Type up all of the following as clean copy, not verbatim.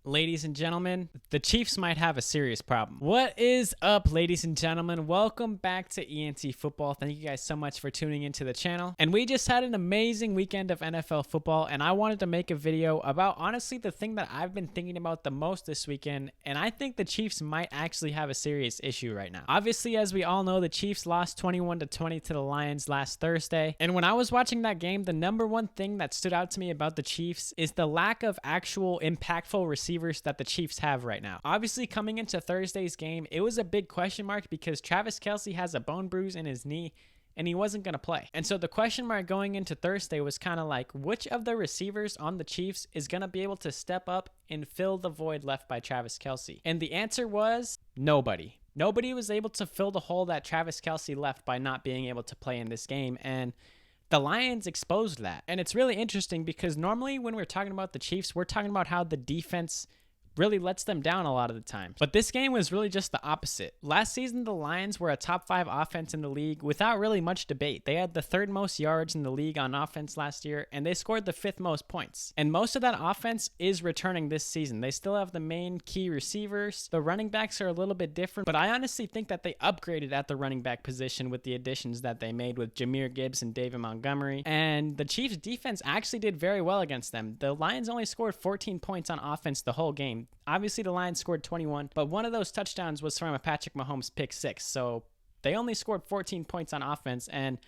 ladies and gentlemen, the Chiefs might have a serious problem. What is up, ladies and gentlemen? Welcome back to ENT Football. Thank you guys so much for tuning into the channel. And we just had an amazing weekend of NFL football, and I wanted to make a video about, honestly, the thing that I've been thinking about the most this weekend, and I think the Chiefs might actually have a serious issue right now. Obviously, as we all know, the Chiefs lost 21-20 to the Lions last Thursday, and when I was watching that game, the number one thing that stood out to me about the Chiefs is the lack of actual impactful receivers that the Chiefs have right now. Obviously, coming into Thursday's game, it was a big question mark because Travis Kelce has a bone bruise in his knee and he wasn't going to play. And so the question mark going into Thursday was kind of like, which of the receivers on the Chiefs is going to be able to step up and fill the void left by Travis Kelce? And the answer was nobody. Nobody was able to fill the hole that Travis Kelce left by not being able to play in this game. And the Lions exposed that. And it's really interesting because normally when we're talking about the Chiefs, we're talking about how the defense really lets them down a lot of the time. But this game was really just the opposite. Last season, the Lions were a top 5 offense in the league without really much debate. They had the 3rd most yards in the league on offense last year, and they scored the 5th most points. And most of that offense is returning this season. They still have the main key receivers. The running backs are a little bit different, but I honestly think that they upgraded at the running back position with the additions that they made with Jahmyr Gibbs and David Montgomery. And the Chiefs defense actually did very well against them. The Lions only scored 14 points on offense the whole game. Obviously, the Lions scored 21, but one of those touchdowns was from a Patrick Mahomes pick 6. So they only scored 14 points on offense. And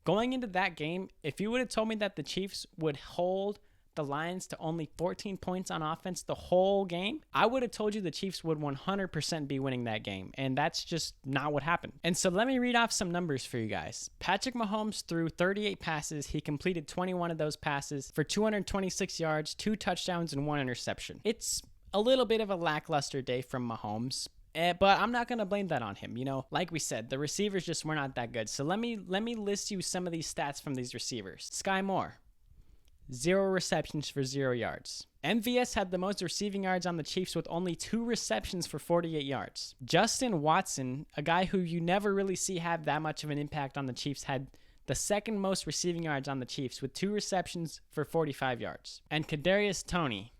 going into that game, if you would have told me that the Chiefs would hold the Lions to only 14 points on offense the whole game, I would have told you the Chiefs would 100% be winning that game. And that's just not what happened. And so let me read off some numbers for you guys. Patrick Mahomes threw 38 passes. He completed 21 of those passes for 226 yards, 2 touchdowns, and 1 interception. It's a little bit of a lackluster day from Mahomes, but I'm not going to blame that on him. You know, like we said, the receivers just were not that good. So let me list you some of these stats from these receivers. Sky Moore, 0 receptions for 0 yards. MVS had the most receiving yards on the Chiefs with only 2 receptions for 48 yards. Justin Watson, a guy who you never really see have that much of an impact on the Chiefs, had the 2nd most receiving yards on the Chiefs with 2 receptions for 45 yards. And Kadarius Toney,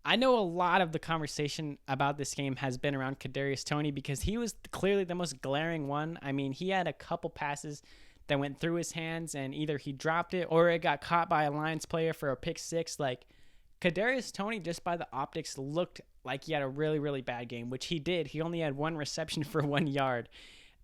I know a lot of the conversation about this game has been around Kadarius Toney because he was clearly the most glaring one. I mean, he had a couple passes that went through his hands and either he dropped it or it got caught by a Lions player for a pick 6. Like, Kadarius Toney, just by the optics, looked like he had a really, really bad game, which he did. He only had 1 reception for 1 yard.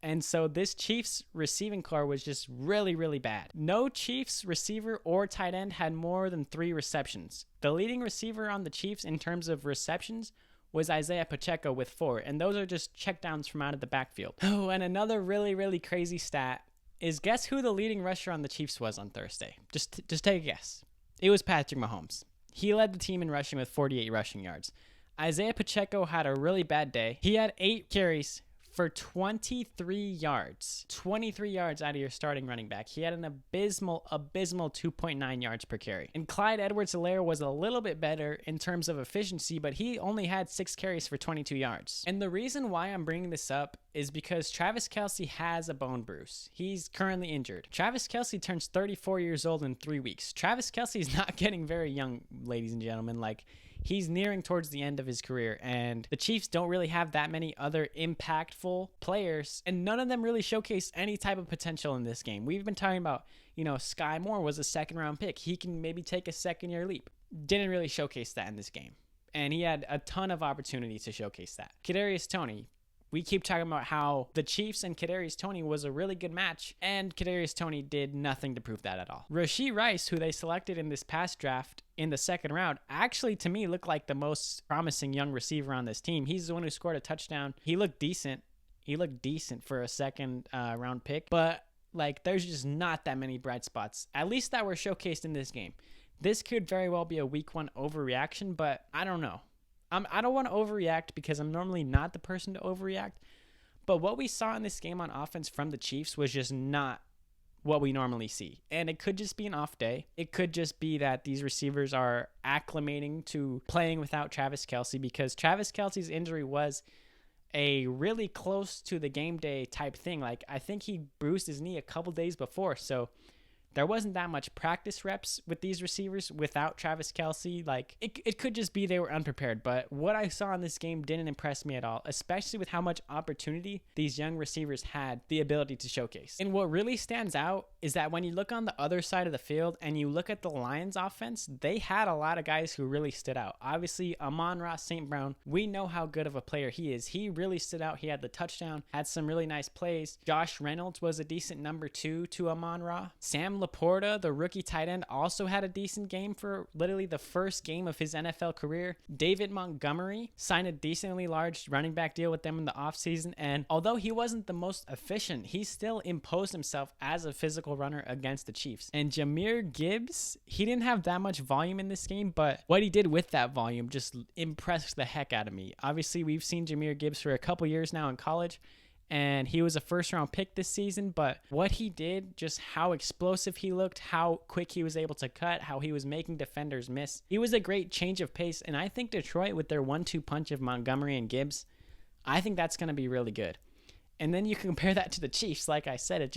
And so this Chiefs receiving core was just really, really bad. No Chiefs receiver or tight end had more than 3 receptions. The leading receiver on the Chiefs in terms of receptions was Isaiah Pacheco with 4, and those are just checkdowns from out of the backfield. Oh, and another really, really crazy stat is, guess who the leading rusher on the Chiefs was on Thursday? Just take a guess. It was Patrick Mahomes. He led the team in rushing with 48 rushing yards. Isaiah Pacheco had a really bad day. He had 8 carries for 23 yards. 23 yards out of your starting running back. He had an abysmal 2.9 yards per carry. And Clyde Edwards-Helaire was a little bit better in terms of efficiency, but he only had 6 carries for 22 yards. And the reason why I'm bringing this up is because Travis Kelce has a bone bruise. He's currently injured. Travis Kelce turns 34 years old in 3 weeks. Travis Kelce is not getting very young, ladies and gentlemen. Like, he's nearing towards the end of his career, and the Chiefs don't really have that many other impactful players, and none of them really showcase any type of potential in this game. We've been talking about, Sky Moore was a 2nd-round pick. He can maybe take a 2nd-year leap. Didn't really showcase that in this game, and he had a ton of opportunity to showcase that. Kadarius Toney, we keep talking about how the Chiefs and Kadarius Toney was a really good match, and Kadarius Toney did nothing to prove that at all. Rashee Rice, who they selected in this past draft in the 2nd round, actually to me looked like the most promising young receiver on this team. He's the one who scored a touchdown. He looked decent. For a 2nd round pick, but like, there's just not that many bright spots, at least that were showcased in this game. This could very well be a week 1 overreaction, but I don't know. I don't want to overreact because I'm normally not the person to overreact. But what we saw in this game on offense from the Chiefs was just not what we normally see. And it could just be an off day. It could just be that these receivers are acclimating to playing without Travis Kelce, because Travis Kelce's injury was a really close to the game day type thing. Like, I think he bruised his knee a couple days before. So there wasn't that much practice reps with these receivers without Travis Kelce. Like, it could just be they were unprepared, but what I saw in this game didn't impress me at all, especially with how much opportunity these young receivers had the ability to showcase. And what really stands out is that when you look on the other side of the field and you look at the Lions offense, they had a lot of guys who really stood out. Obviously, Amon-Ra St. Brown, we know how good of a player he is. He really stood out. He had the touchdown, had some really nice plays. Josh Reynolds was a decent number 2 to Amon-Ra. Sam Laporta, the rookie tight end, also had a decent game for literally the first game of his NFL career. David Montgomery signed a decently large running back deal with them in the offseason, and although he wasn't the most efficient, he still imposed himself as a physical runner against the Chiefs. And Jahmyr Gibbs, he didn't have that much volume in this game, but what he did with that volume just impressed the heck out of me. Obviously, we've seen Jahmyr Gibbs for a couple years now in college, and he was a first-round pick this season, but what he did, just how explosive he looked, how quick he was able to cut, how he was making defenders miss. He was a great change of pace, and I think Detroit, with their 1-2 punch of Montgomery and Gibbs, I think that's going to be really good. And then you compare that to the Chiefs. Like I said,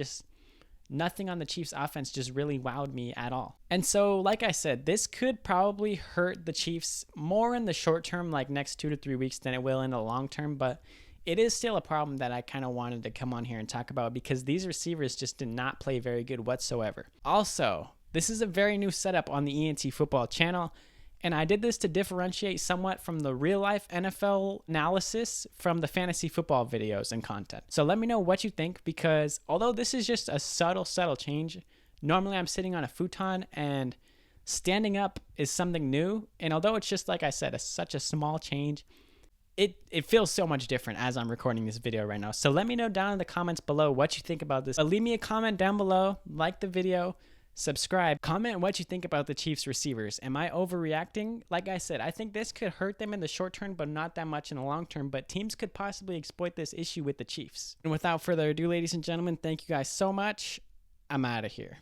nothing on the Chiefs offense just really wowed me at all. And so, like I said, this could probably hurt the Chiefs more in the short term, like next 2 to 3 weeks, than it will in the long term, but it is still a problem that I kind of wanted to come on here and talk about because these receivers just did not play very good whatsoever. Also, this is a very new setup on the ENT Football channel, and I did this to differentiate somewhat from the real-life NFL analysis from the fantasy football videos and content. So let me know what you think, because although this is just a subtle change, normally I'm sitting on a futon and standing up is something new, and although it's just, like I said, such a small change, it feels so much different as I'm recording this video right now. So let me know down in the comments below what you think about this. Leave me a comment down below, like the video, subscribe, comment what you think about the Chiefs receivers. Am I overreacting? Like I said, I think this could hurt them in the short term, but not that much in the long term, but teams could possibly exploit this issue with the Chiefs. And without further ado, ladies and gentlemen, thank you guys so much. I'm out of here.